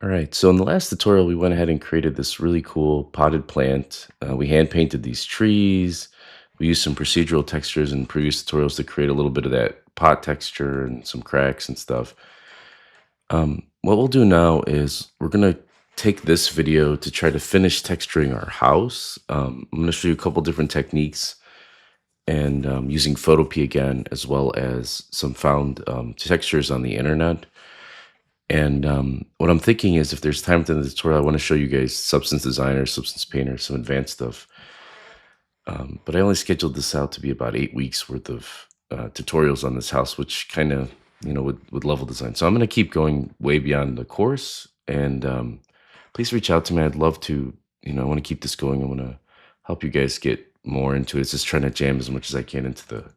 All right, so in the last tutorial, we went ahead and created this really cool potted plant. We hand painted these trees. We used some procedural textures in previous tutorials to create a little bit of that pot texture and some cracks and stuff. What we'll do now is we're going to take this video to try to finish texturing our house. I'm going to show you a couple different techniques and using Photopea again, as well as some found textures on the internet. And what I'm thinking is if there's time within the tutorial, I want to show you guys Substance Designer, Substance Painter, some advanced stuff. But I only scheduled this out to be about 8 weeks worth of tutorials on this house, which kind of, with level design. So I'm going to keep going way beyond the course. And please reach out to me. I'd love to, I want to keep this going. I want to help you guys get more into it. It's just trying to jam as much as I can into the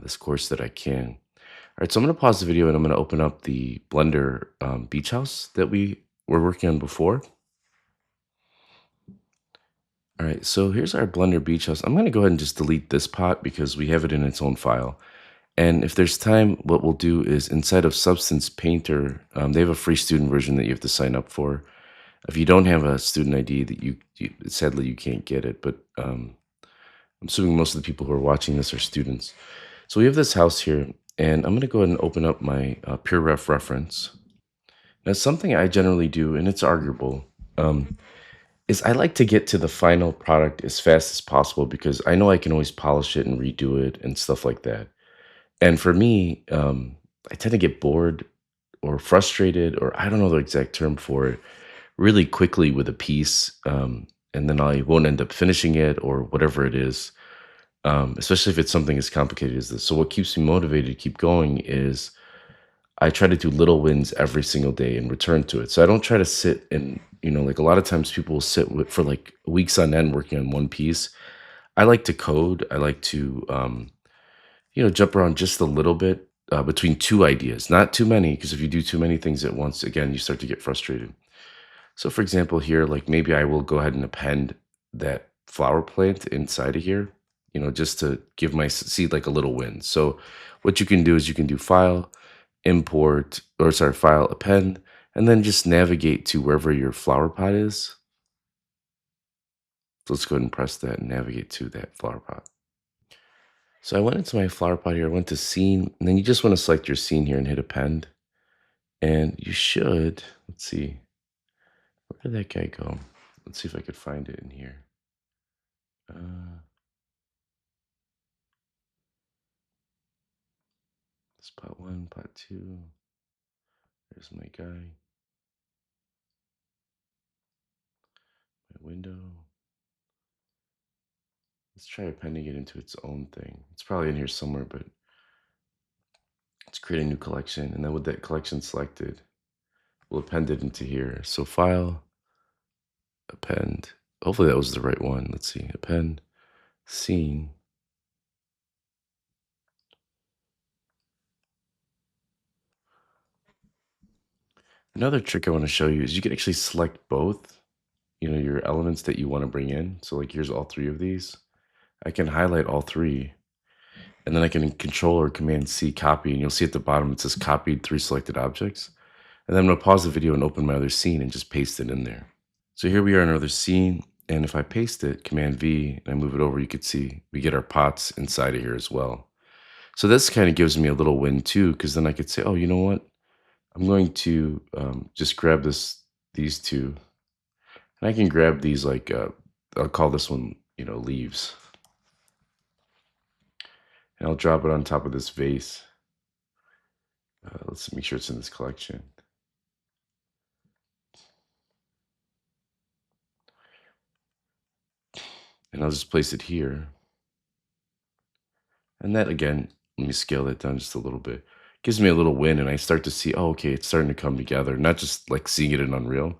this course that I can. All right, so I'm going to pause the video and I'm going to open up the Blender beach house that we were working on before. All right, so here's our Blender beach house. I'm going to go ahead and just delete this pot because we have it in its own file. And if there's time, what we'll do is inside of Substance Painter, they have a free student version that you have to sign up for. If you don't have a student ID, that sadly you can't get it. But I'm assuming most of the people who are watching this are students. So we have this house here, and I'm going to go ahead and open up my Pure Ref reference. Now, something I generally do, and it's arguable, is I like to get to the final product as fast as possible because I know I can always polish it and redo it and stuff like that. And for me, I tend to get bored or frustrated, or I don't know the exact term for it, really quickly with a piece. And then I won't end up finishing it or whatever it is, especially if it's something as complicated as this. So, what keeps me motivated to keep going is I try to do little wins every single day and return to it. So I don't try to sit and, like a lot of times people will sit for like weeks on end working on one piece. I like to code. I like to, jump around just a little bit between two ideas, not too many, because if you do too many things at once, again, you start to get frustrated. So for example, here, like maybe I will go ahead and append that flower plant inside of here, just to give my seed like a little win. So what you can do is you can do file, import, or sorry, file, append, and then just navigate to wherever your flower pot is. So let's go ahead and press that and navigate to that flower pot. So I went into my flower pot here, I went to scene, and then you just want to select your scene here and hit append. And you should, let's see, where did that guy go? Let's see if I could find it in here. Uh, Spot one, pot two. There's my guy, my window. Let's try appending it into its own thing. It's probably in here somewhere, but let's create a new collection. And then with that collection selected, we'll append it into here. So file, append. Hopefully that was the right one. Let's see, append, scene. Another trick I want to show you is you can actually select both, your elements that you want to bring in. So like here's all three of these. I can highlight all three, and then I can control or command C copy, and you'll see at the bottom it says copied three selected objects. And then I'm gonna pause the video and open my other scene and just paste it in there. So here we are in another scene, and if I paste it, Command V, and I move it over, you could see we get our pots inside of here as well. So this kind of gives me a little win too, because then I could say, oh, you know what? I'm going to just grab these two, and I can grab these like, I'll call this one, leaves. And I'll drop it on top of this vase. Let's make sure it's in this collection. And I'll just place it here. And that again, let me scale that down just a little bit. Gives me a little win, and I start to see, oh, okay, it's starting to come together, not just like seeing it in Unreal.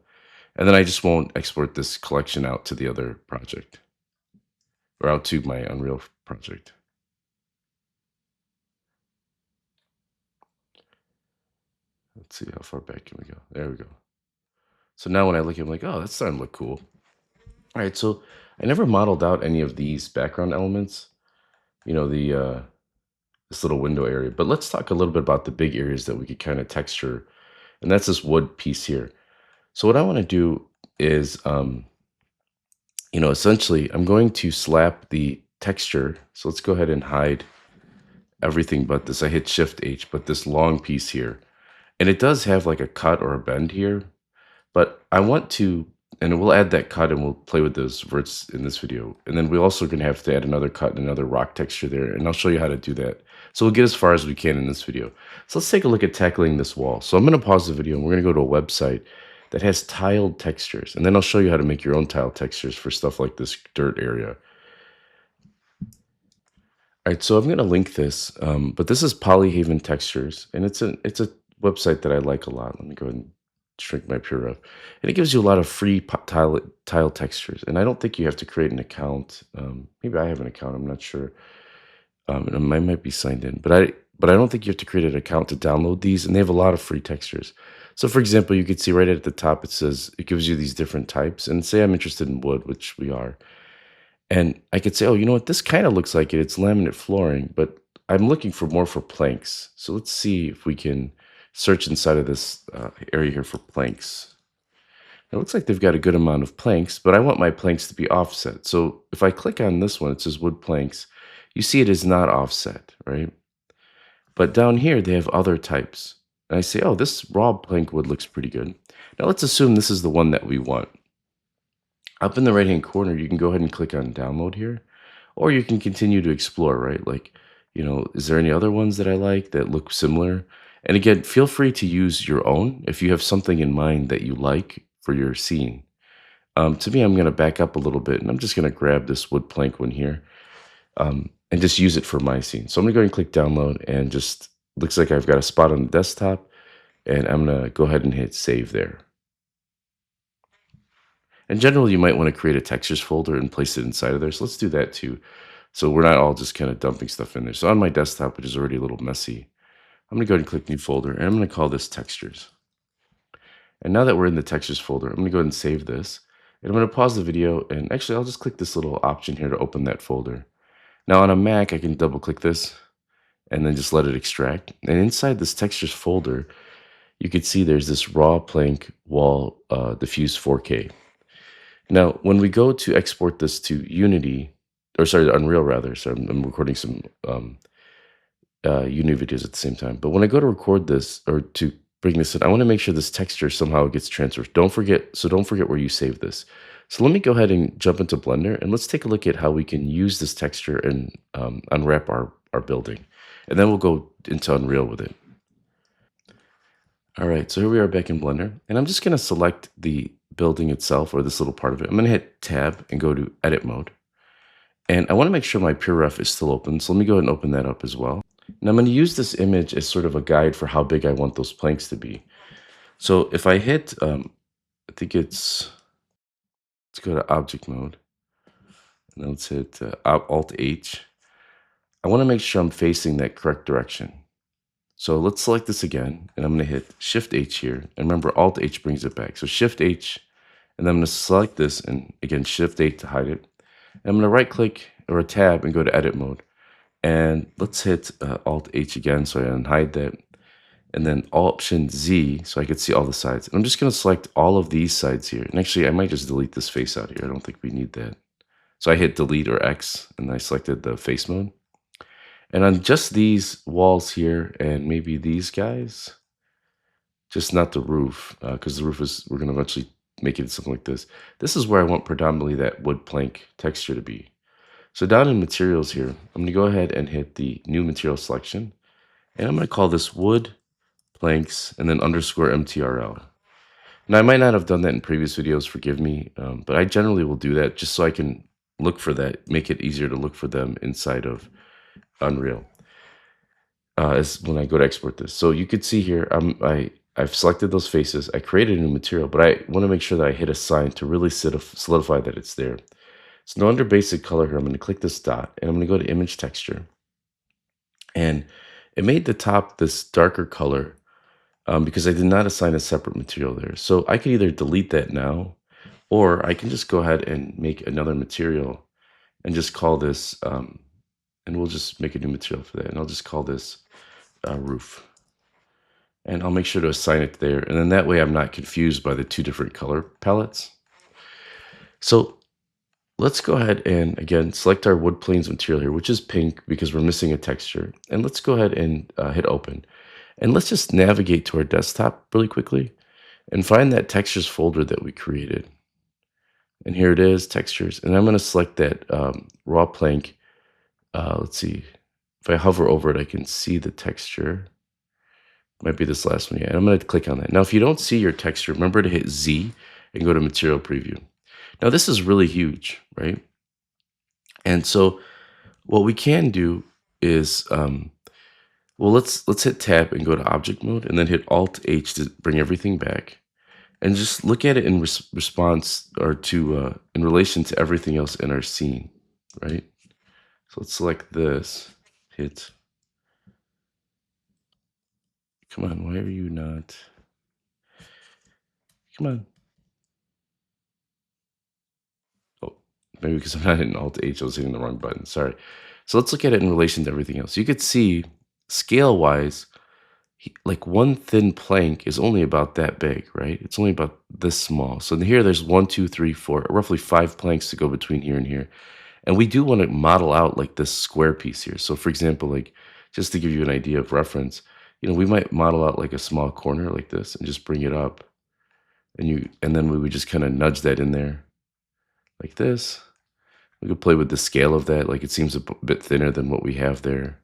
And then I just won't export this collection out to the other project or out to my Unreal project. Let's see, how far back can we go? There we go. So now when I look at it, I'm like, oh, that's starting to look cool. All right, so I never modeled out any of these background elements, this little window area. But let's talk a little bit about the big areas that we could kind of texture and that's this wood piece here. So what I want to do is, essentially, I'm going to slap the texture. So let's go ahead and hide everything but this. I hit Shift H, but this long piece here, and it does have like a cut or a bend here. But I want to, and we'll add that cut and we'll play with those verts in this video. And then we're also going to have to add another cut and another rock texture there. And I'll show you how to do that. So we'll get as far as we can in this video. So let's take a look at tackling this wall. So I'm going to pause the video and we're going to go to a website that has tiled textures. And then I'll show you how to make your own tile textures for stuff like this dirt area. All right, so I'm going to link this, but this is Polyhaven Textures, and it's a website that I like a lot. Let me go ahead and shrink my pure ref, and it gives you a lot of free tile textures. And I don't think you have to create an account. Maybe I have an account. I'm not sure. And I might be signed in, but I don't think you have to create an account to download these. And they have a lot of free textures. So, for example, you could see right at the top it says it gives you these different types. And say I'm interested in wood, which we are. And I could say, oh, you know what? This kind of looks like it. It's laminate flooring, but I'm looking for more for planks. So let's see if we can search inside of this area here for planks. It looks like they've got a good amount of planks, but I want my planks to be offset. So if I click on this one, it says wood planks. You see it is not offset, right? But down here, they have other types. And I say, oh, this raw plank wood looks pretty good. Now let's assume this is the one that we want. Up in the right-hand corner, you can go ahead and click on download here, or you can continue to explore, right? Like, is there any other ones that I like that look similar? And again, feel free to use your own if you have something in mind that you like for your scene. To me, I'm going to back up a little bit, and I'm just going to grab this wood plank one here and just use it for my scene. So I'm going to go ahead and click download, and just looks like I've got a spot on the desktop, and I'm going to go ahead and hit save there. And generally, you might want to create a textures folder and place it inside of there. So let's do that too. So we're not all just kind of dumping stuff in there. So on my desktop, which is already a little messy, I'm going to go ahead and click new folder, and I'm going to call this textures. And now that we're in the textures folder, I'm going to go ahead and save this. And I'm going to pause the video, and actually I'll just click this little option here to open that folder. Now on a Mac, I can double click this and then just let it extract. And inside this textures folder, you can see there's this raw plank wall diffuse 4K. Now, when we go to export this to Unity, or sorry, Unreal rather, so I'm recording some Unity videos at the same time. But when I go to record this or to bring this in, I want to make sure this texture somehow gets transferred. Don't forget where you save this. So let me go ahead and jump into Blender, and let's take a look at how we can use this texture and unwrap our building. And then we'll go into Unreal with it. All right, so here we are back in Blender, and I'm just going to select the building itself, or this little part of it. I'm going to hit Tab and go to Edit Mode. And I want to make sure my Pure Ref is still open, so let me go ahead and open that up as well. And I'm going to use this image as sort of a guide for how big I want those planks to be. So if I hit, I think let's go to Object Mode, and then let's hit Alt-H. I want to make sure I'm facing that correct direction. So let's select this again, and I'm going to hit Shift-H here. And remember, Alt-H brings it back. So Shift-H, and then I'm going to select this, and again, Shift-H to hide it. And I'm going to right-click or a tab and go to Edit Mode. And let's hit Alt-H again so I unhide that. And then Option-Z so I can see all the sides. And I'm just going to select all of these sides here. And actually, I might just delete this face out here. I don't think we need that. So I hit Delete or X, and I selected the face mode. And on just these walls here, and maybe these guys, just not the roof, because the roof we're going to eventually make it something like this. This is where I want predominantly that wood plank texture to be. So down in materials here, I'm going to go ahead and hit the new material selection. And I'm going to call this wood planks and then underscore MTRL. Now I might not have done that in previous videos, forgive me, but I generally will do that just so I can look for that, make it easier to look for them inside of Unreal as when I go to export this. So you could see here, I've selected those faces. I created a new material, but I want to make sure that I hit assign to really solidify that it's there. So now under basic color here, I'm going to click this dot, and I'm going to go to image texture. And it made the top this darker color because I did not assign a separate material there. So I could either delete that now, or I can just go ahead and make another material and just call this and we'll just make a new material for that. And I'll just call this roof. And I'll make sure to assign it there. And then that way I'm not confused by the two different color palettes. So let's go ahead and again, select our wood planes material here, which is pink because we're missing a texture. And let's go ahead and hit open. And let's just navigate to our desktop really quickly and find that textures folder that we created. And here it is, textures. And I'm going to select that raw plank. Let's see. If I hover over it, I can see the texture. Might be this last one. Yeah, and I'm going to click on that. Now, if you don't see your texture, remember to hit Z and go to Material Preview. Now, this is really huge, right? And so what we can do is, well, let's hit Tab and go to Object Mode, and then hit Alt H to bring everything back, and just look at it in response or to in relation to everything else in our scene, right? So let's select this. Hit. Come on, why are you not? Come on. Oh, maybe because I'm not hitting Alt H, I was hitting the wrong button. Sorry. So let's look at it in relation to everything else. You could see scale wise, like one thin plank is only about that big, right? It's only about this small. So here there's 1, 2, 3, 4, roughly 5 planks to go between here and here. And we do want to model out like this square piece here. So for example, like just to give you an idea of reference, we might model out like a small corner like this and just bring it up. And then we would just kind of nudge that in there like this. We could play with the scale of that. Like it seems a bit thinner than what we have there.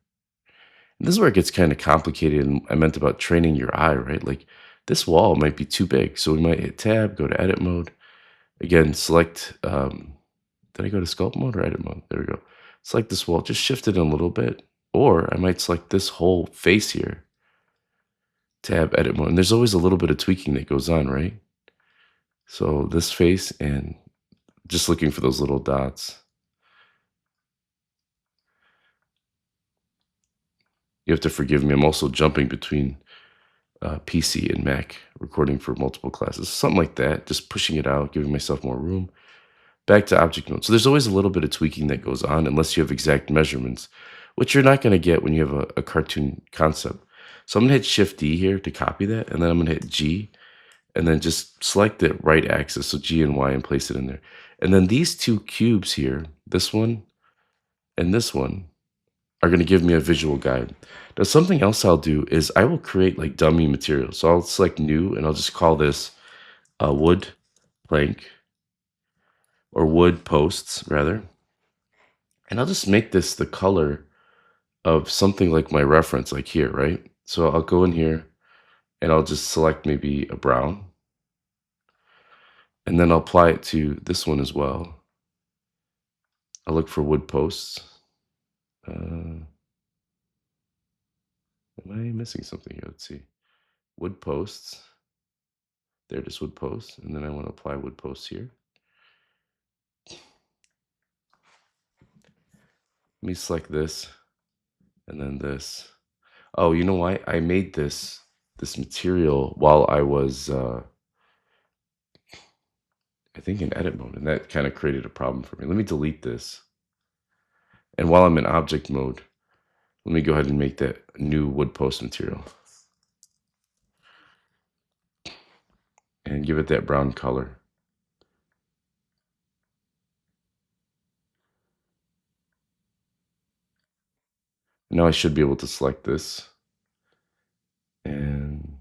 And this is where it gets kind of complicated. And I meant about training your eye, right? Like this wall might be too big. So we might hit Tab, go to Edit Mode. Again, select, did I go to Sculpt Mode or Edit Mode? There we go. Select this wall, just shift it in a little bit. Or I might select this whole face here. Tab, Edit Mode. And there's always a little bit of tweaking that goes on, right? So this face and just looking for those little dots. You have to forgive me. I'm also jumping between PC and Mac, recording for multiple classes. Something like that, just pushing it out, giving myself more room. Back to object mode. So there's always a little bit of tweaking that goes on unless you have exact measurements, which you're not going to get when you have a cartoon concept. So I'm going to hit Shift D here to copy that, and then I'm going to hit G, and then just select the right axis, so G and Y, and place it in there. And then these two cubes here, this one and this one, are going to give me a visual guide. Now, something else I'll do is I will create like dummy material. So I'll select New, and I'll just call this wood plank, or wood posts, rather. And I'll just make this the color of something like my reference, like here, right? So I'll go in here, and I'll just select maybe a brown. And then I'll apply it to this one as well. I'll look for wood posts. Am I missing something here? Let's see. Wood posts. There it is, wood posts. And then I want to apply wood posts here. Let me select this and then this. Oh, you know why? I made this material while I was, I think, in edit mode, and that kind of created a problem for me. Let me delete this. And while I'm in object mode, let me go ahead and make that new wood post material. And give it that brown color. Now I should be able to select this. And,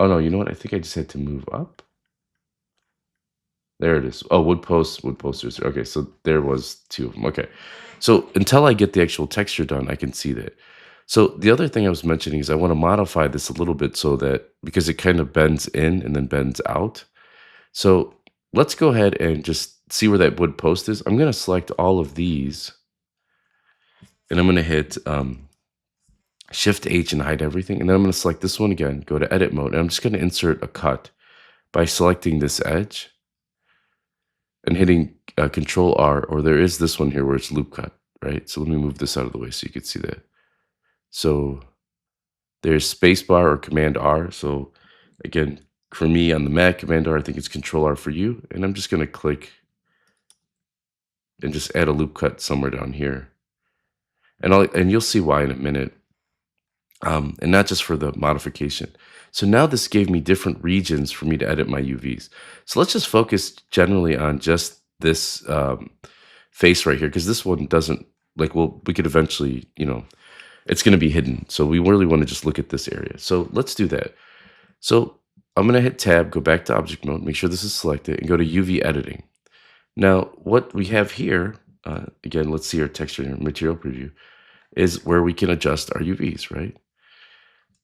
oh no, you know what? I think I just had to move up. There it is. Oh, wood posters. Okay, so there was 2 of them. Okay. So until I get the actual texture done, I can see that. So the other thing I was mentioning is I want to modify this a little bit so that, because it kind of bends in and then bends out. So let's go ahead and just see where that wood post is. I'm going to select all of these, and I'm going to hit Shift H and hide everything. And then I'm going to select this one again, go to edit mode, and I'm just going to insert a cut by selecting this edge and hitting Control R, or there is this one here where it's loop cut, right? So let me move this out of the way so you can see that. So there's spacebar or Command R. So again, for me on the Mac, Command R, I think it's Control R for you. And I'm just going to click and just add a loop cut somewhere down here. And you'll see why in a minute. and not just for the modification. So now this gave me different regions for me to edit my UVs. So let's just focus generally on just this face right here, because this one doesn't like, well, we could eventually, it's going to be hidden. So we really want to just look at this area. So let's do that. So I'm going to hit tab, go back to object mode, make sure this is selected, and go to UV editing. Now, what we have here, again, let's see our texture and material preview, is where we can adjust our UVs, right?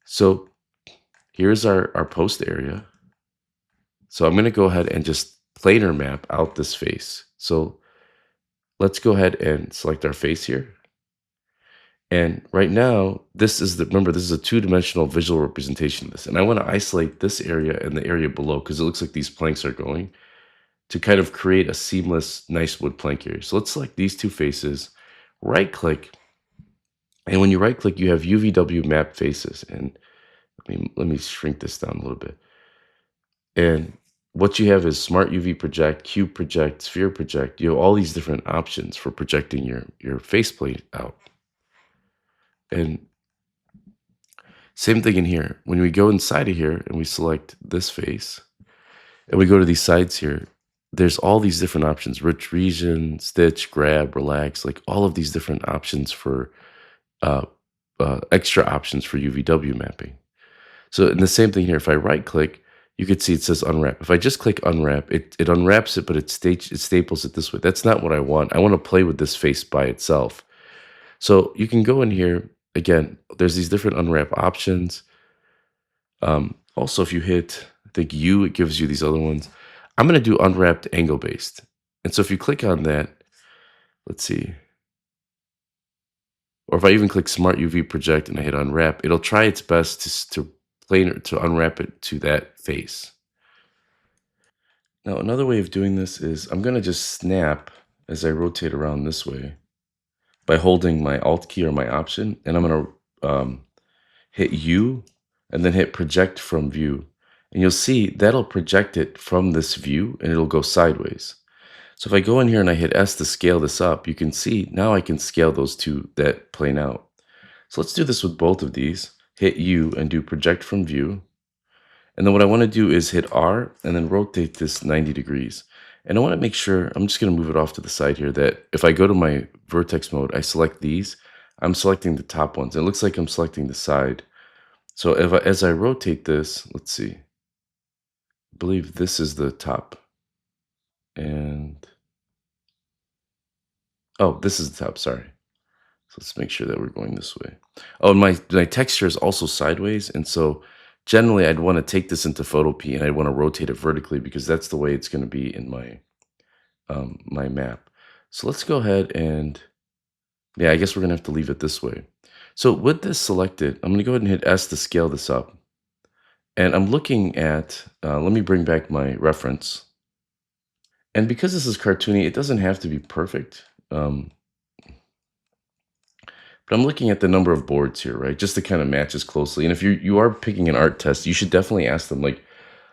So here's our post area. So I'm going to go ahead and just planar map out this face. So let's go ahead and select our face here. And right now, remember, this is a two-dimensional visual representation of this. And I want to isolate this area and the area below because it looks like these planks are going to kind of create a seamless, nice wood plank area. So let's select these two faces, right-click, and when you right-click, you have UVW map faces. And let me shrink this down a little bit. And what you have is Smart UV Project, Cube Project, Sphere Project. You have all these different options for projecting your faceplate out. And same thing in here. When we go inside of here and we select this face and we go to these sides here, there's all these different options: rich region, stitch, grab, relax, like all of these different options for extra options for UVW mapping. So in the same thing here, if I right click, you could see it says unwrap. If I just click unwrap, it unwraps it, but it staples it this way. That's not what I want. I want to play with this face by itself. So you can go in here. Again, there's these different unwrap options. Also, if you hit, I think U, it gives you these other ones. I'm going to do unwrapped angle based. And so if you click on that, let's see. Or if I even click Smart UV Project and I hit unwrap, it'll try its best to unwrap it to that face. Now, another way of doing this is I'm going to just snap as I rotate around this way by holding my Alt key or my Option, and I'm going to hit U and then hit Project from View. And you'll see that'll project it from this view and it'll go sideways. So if I go in here and I hit S to scale this up, you can see now I can scale that plane out. So let's do this with both of these. Hit U and do Project from View. And then what I want to do is hit R and then rotate this 90 degrees. And I want to make sure, I'm just going to move it off to the side here, that if I go to my vertex mode, I select these, I'm selecting the top ones. It looks like I'm selecting the side. So as I rotate this, let's see, I believe this is the top. And, oh, this is the top, sorry. So let's make sure that we're going this way. Oh, and my texture is also sideways. And so generally I'd want to take this into Photo P and I'd want to rotate it vertically because that's the way it's going to be in my my map. So let's go ahead and, yeah, I guess we're going to have to leave it this way. So with this selected, I'm going to go ahead and hit S to scale this up. And I'm looking at, let me bring back my reference. And because this is cartoony, it doesn't have to be perfect. But I'm looking at the number of boards here, right? Just to kind of match as closely. And if you are picking an art test, you should definitely ask them, like,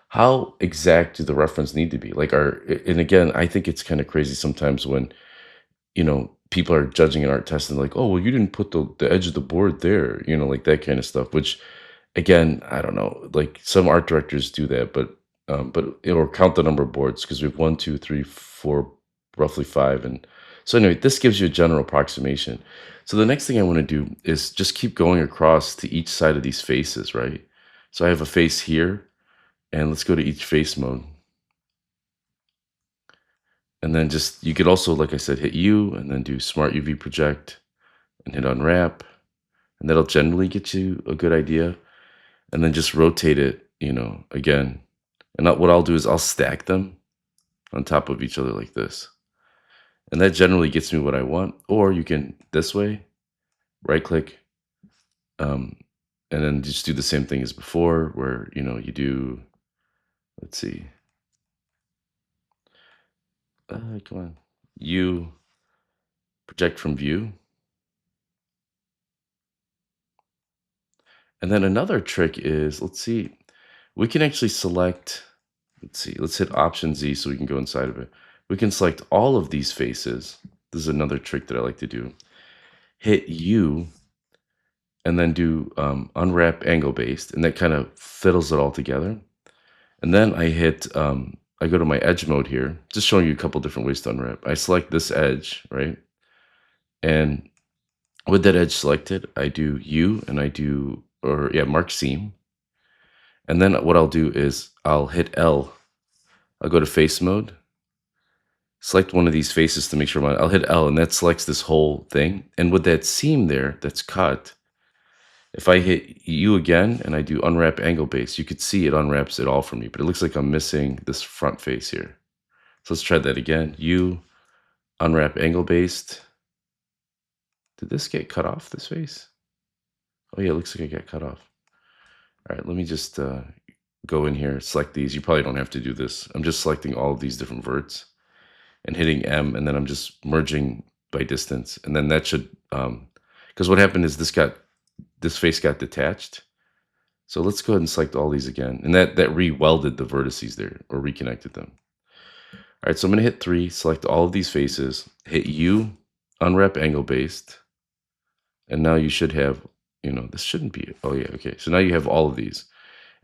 how exact do the reference need to be? Like, and again, I think it's kind of crazy sometimes when, people are judging an art test and like, oh, well, you didn't put the edge of the board there, like that kind of stuff, which again, I don't know, like some art directors do that, but it'll count the number of boards because we have 1, 2, 3, 4, roughly 5. And so anyway, this gives you a general approximation. So the next thing I want to do is just keep going across to each side of these faces, right? So I have a face here, and let's go to each face mode. And then you could also, like I said, hit U and then do Smart UV Project and hit Unwrap. And that'll generally get you a good idea. And then just rotate it, again. And what I'll do is I'll stack them on top of each other like this. And that generally gets me what I want. Or you can, this way, right click, and then just do the same thing as before, where, you do, let's see. Come on. U, project from view. And then another trick is, let's see, we can actually select, let's see, let's hit Option Z so we can go inside of it. We can select all of these faces. This is another trick that I like to do. Hit U, and then do unwrap angle based, and that kind of fiddles it all together. And then I go to my edge mode here, just showing you a couple different ways to unwrap. I select this edge, right? And with that edge selected, I do U and mark seam. And then what I'll do is I'll hit L. I'll go to face mode, select one of these faces to make sure I'll hit L, and that selects this whole thing. And with that seam there that's cut, if I hit U again and I do unwrap angle base, you could see it unwraps it all for me, but it looks like I'm missing this front face here. So let's try that again. U, unwrap angle based. Did this get cut off, this face? Oh yeah, it looks like it got cut off. All right, let me just go in here, select these. You probably don't have to do this. I'm just selecting all of these different verts and hitting M, and then I'm just merging by distance. And then that should, because what happened is this face got detached. So let's go ahead and select all these again. And that re-welded the vertices there, or reconnected them. All right, so I'm gonna hit 3, select all of these faces, hit U, unwrap angle based, and now you should have, this shouldn't be, oh yeah, okay. So now you have all of these,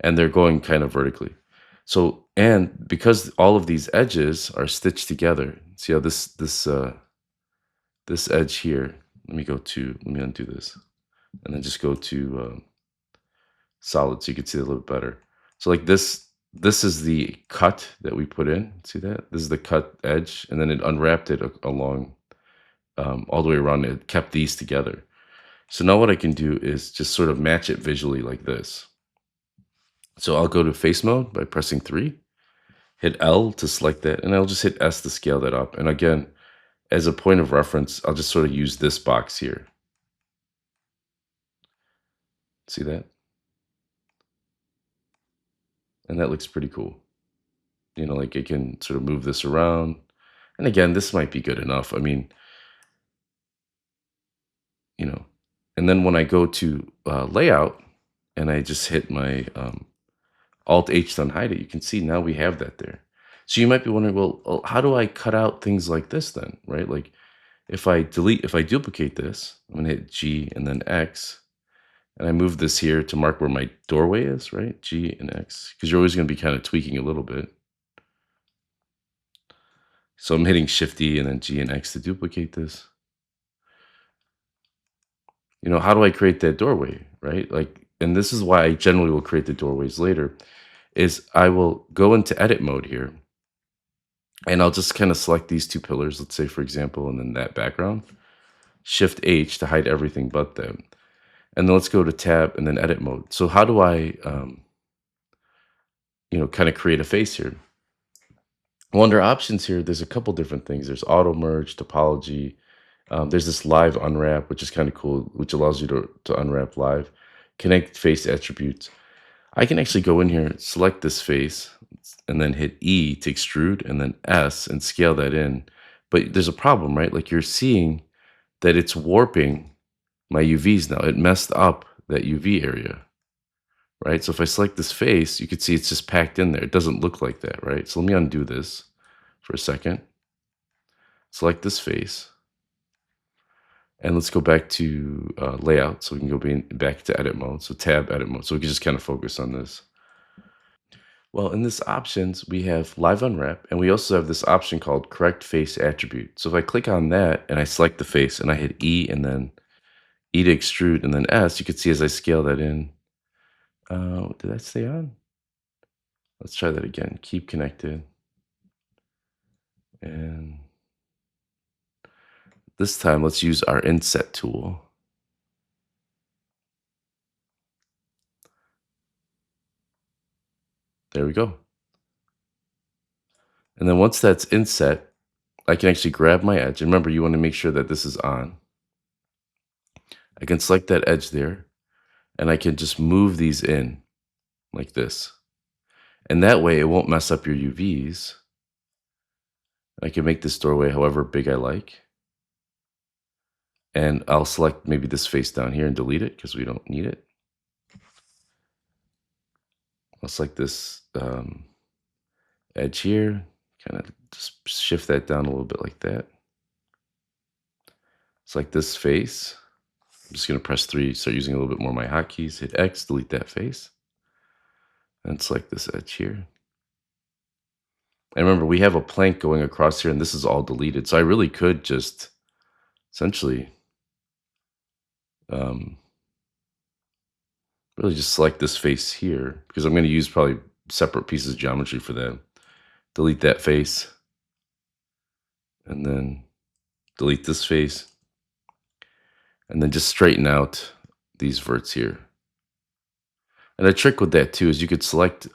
and they're going kind of vertically. So, and because all of these edges are stitched together, see how this edge here, let me undo this, and then just go to solid so you can see it a little bit better. So like this is the cut that we put in. See that? This is the cut edge, and then it unwrapped it along all the way around. It kept these together. So now what I can do is just sort of match it visually like this. So I'll go to face mode by pressing 3, hit L to select that, and I'll just hit S to scale that up. And again, as a point of reference, I'll just sort of use this box here. See that? And that looks pretty cool. Like it can sort of move this around. And again, this might be good enough. I mean, and then when I go to layout and I just hit my Alt H to unhide it, you can see now we have that there. So you might be wondering, well, how do I cut out things like this then, right? Like if I duplicate this, I'm gonna hit G and then X, and I move this here to mark where my doorway is, right? G and X, because you're always gonna be kind of tweaking a little bit. So I'm hitting Shift E and then G and X to duplicate this. How do I create that doorway, right? Like, and this is why I generally will create the doorways later, is I will go into edit mode here, and I'll just kind of select these 2 pillars, let's say, for example, and then that background. Shift H to hide everything but them. And then let's go to tab and then edit mode. So how do I, kind of create a face here? Well, under options here, there's a couple different things. There's auto merge, topology. There's this live unwrap, which is kind of cool, which allows you to unwrap live. Connect face attributes. I can actually go in here, select this face, and then hit E to extrude, and then S and scale that in. But there's a problem, right? Like you're seeing that it's warping my UVs now. It messed up that UV area, right? So if I select this face, you can see it's just packed in there. It doesn't look like that, right? So let me undo this for a second. Select this face. And let's go back to layout, so we can go back to edit mode. So tab edit mode, so we can just kind of focus on this. Well, in this options, we have live unwrap, and we also have this option called correct face attribute. So if I click on that and I select the face and I hit E and then E to extrude and then S, you can see as I scale that in. Did that stay on? Let's try that again. Keep connected. And this time, let's use our inset tool. There we go. And then once that's inset, I can actually grab my edge. And remember, you want to make sure that this is on. I can select that edge there, and I can just move these in like this. And that way, it won't mess up your UVs. I can make this doorway however big I like. And I'll select maybe this face down here and delete it because we don't need it. I'll select this edge here, kind of just shift that down a little bit like that. Select this face, I'm just going to press 3, start using a little bit more of my hotkeys, hit X, delete that face, and select this edge here. And remember, we have a plank going across here, and this is all deleted. So I really could just essentially um, really just select this face here, because I'm going to use probably separate pieces of geometry for that. Delete that face, and then delete this face, and then just straighten out these verts here. And a trick with that too is you could select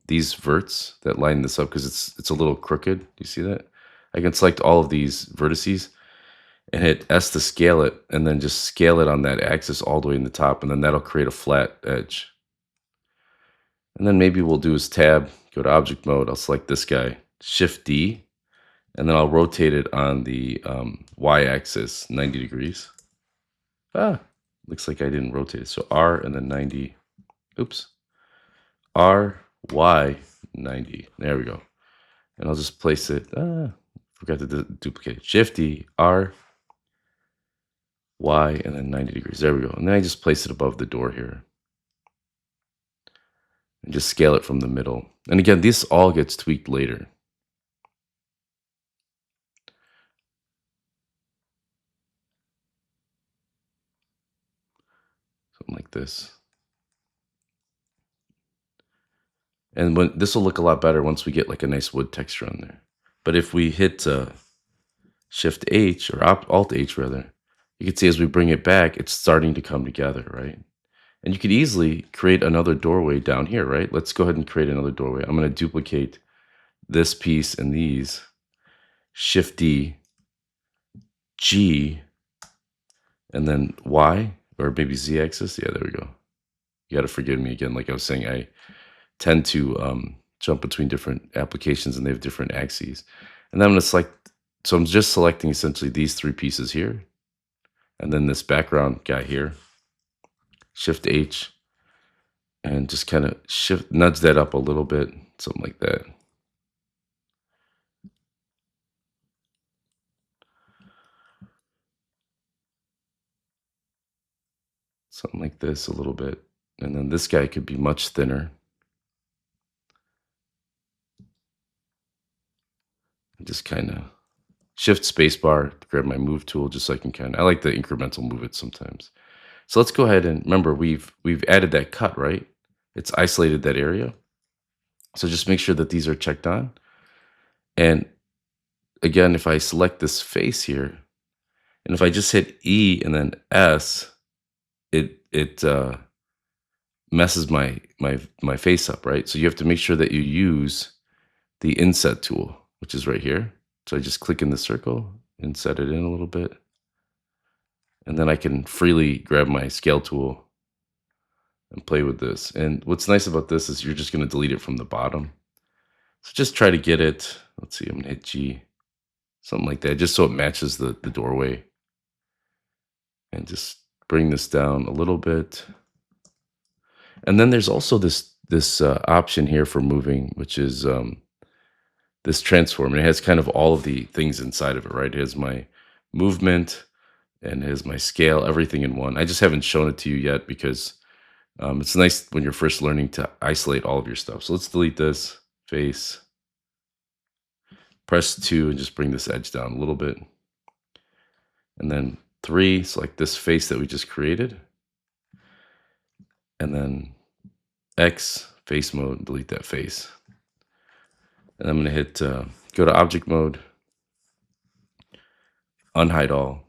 these verts that line this up, because it's a little crooked. Do you see that? I can select all of these vertices and hit S to scale it, and then just scale it on that axis all the way in the top, and then that'll create a flat edge. And then maybe we'll do is tab, go to object mode, I'll select this guy, Shift D, and then I'll rotate it on the Y axis 90 degrees. Looks like I didn't rotate it. So R and then 90, oops, R, Y, 90. There we go. And I'll just place it, forgot to duplicate it. Shift D, R, Y, and then 90 degrees. There we go. And then I just place it above the door here. And just scale it from the middle. And again, this all gets tweaked later. Something like this. And this will look a lot better once we get like a nice wood texture on there. But if we hit Shift H, or Alt H rather, you can see as we bring it back, it's starting to come together, right? And you could easily create another doorway down here, right? Let's go ahead and create another doorway. I'm going to duplicate this piece and these. Shift D, G, and then Y, or maybe Z axis. Yeah, there we go. You got to forgive me again. Like I was saying, I tend to jump between different applications, and they have different axes. And then I'm going to select, so I'm just selecting essentially these 3 pieces here, and then this background guy here. Shift H, and just kind of nudge that up a little bit, something like that. Something like this a little bit. And then this guy could be much thinner. And just kind of Shift spacebar to grab my move tool, just so I can I like to incremental move it sometimes. So let's go ahead and remember, we've added that cut, right? It's isolated that area. So just make sure that these are checked on. And again, if I select this face here, and if I just hit E and then S, it messes my face up, right? So you have to make sure that you use the inset tool, which is right here. So I just click in the circle and set it in a little bit. And then I can freely grab my scale tool and play with this. And what's nice about this is you're just going to delete it from the bottom. So just try to get it. Let's see, I'm going to hit G, something like that, just so it matches the doorway. And just bring this down a little bit. And then there's also this option here for moving, which is this transform. And it has kind of all of the things inside of it, right? It has my movement and it has my scale, everything in one. I just haven't shown it to you yet because it's nice when you're first learning to isolate all of your stuff. So let's delete this face, press 2, and just bring this edge down a little bit. And then 3, select this face that we just created. And then X, face mode, delete that face. And I'm going to hit go to object mode, unhide all.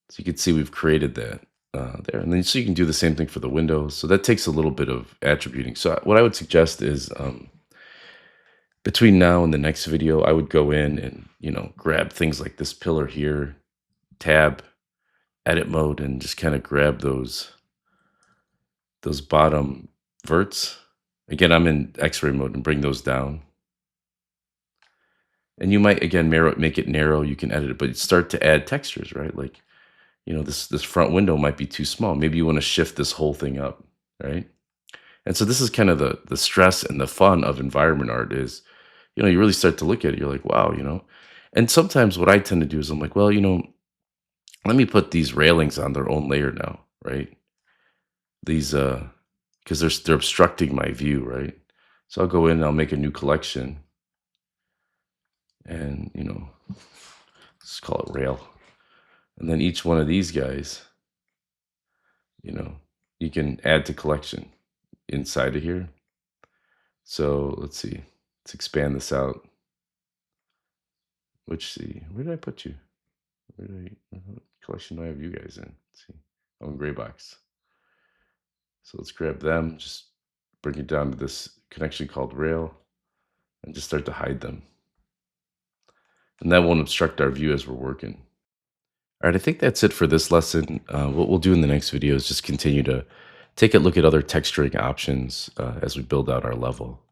So you can see we've created that there. And then so you can do the same thing for the windows. So that takes a little bit of attributing. So what I would suggest is between now and the next video, I would go in and, grab things like this pillar here, tab, edit mode, and just kind of grab those bottom verts. Again, I'm in X-ray mode, and bring those down. And you might, again, make it narrow. You can edit it, but start to add textures, right? Like, this front window might be too small. Maybe you want to shift this whole thing up, right? And so this is kind of the stress and the fun of environment art is, you really start to look at it. You're like, wow, And sometimes what I tend to do is I'm like, well, Let me put these railings on their own layer now, right? These, because they're obstructing my view, right? So I'll go in and I'll make a new collection and, let's call it rail. And then each one of these guys, you know, you can add to collection inside of here. So let's see, let's expand this out. Where did I put you? What collection do I have you guys in? Let's see. Oh, in gray box. So let's grab them, just bring it down to this connection called rail and just start to hide them. And that won't obstruct our view as we're working. All right, I think that's it for this lesson. What we'll do in the next video is just continue to take a look at other texturing options as we build out our level.